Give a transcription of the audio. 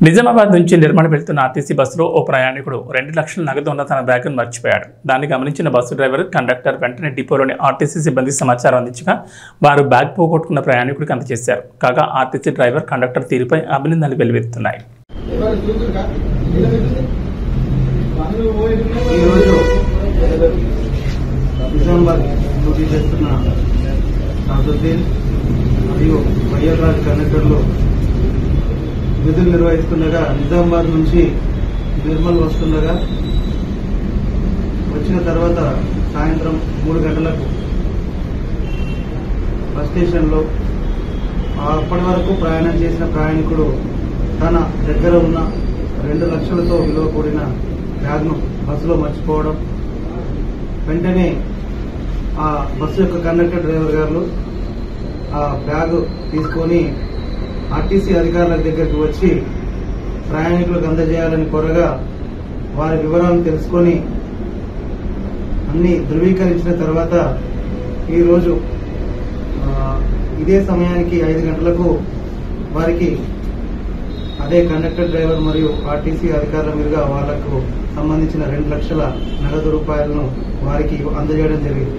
నిజామాబాద్ నుంచి నిర్మల్ వెళ్తున్న ఆర్టీసీ బస్సులో ఓ ప్రయాణికుడు 2 లక్షల నగదు ఉన్న తన బ్యాగ్ను మర్చిపోయాడు. దాన్ని గమనించిన బస్సు డ్రైవర్, కండక్టర్ వెంటనే డిపోలోని ఆర్టీసీ సిబ్బంది సమాచారం అందించగా వారు బ్యాగ్ పోగొట్టుకున్న ప్రయాణికుడికి అందజేశారు. కాగా ఆర్టీసీ డ్రైవర్, కండక్టర్ తీరుపై అభినందనలు వెల్లువెత్తుతున్నాయి. విధులు నిర్వహిస్తుండగా నిజామాబాద్ నుంచి నిర్మల్ వస్తుండగా వచ్చిన తర్వాత సాయంత్రం 3 గంటలకు బస్ స్టేషన్లో అప్పటి వరకు ప్రయాణం చేసిన ప్రయాణికుడు తన దగ్గర ఉన్న 2 లక్షలతో విలువ కూడిన బ్యాగ్ను బస్సులో మర్చిపోవడం, వెంటనే ఆ బస్సు యొక్క కండక్టర్, డ్రైవర్ గారు ఆ బ్యాగ్ తీసుకొని ఆర్టీసీ అధికారుల దగ్గరికి వచ్చి ప్రయాణికులకు అందజేయాలని కోరగా వారి వివరాలను తెలుసుకొని అన్ని ధృవీకరించిన తర్వాత ఈరోజు ఇదే సమయానికి 5 గంటలకు వారికి అదే కండక్టర్, డ్రైవర్ మరియు ఆర్టీసీ అధికారుల మీదుగా వాళ్లకు సంబంధించిన 2 లక్షల నగదు రూపాయలను వారికి అందజేయడం జరిగింది.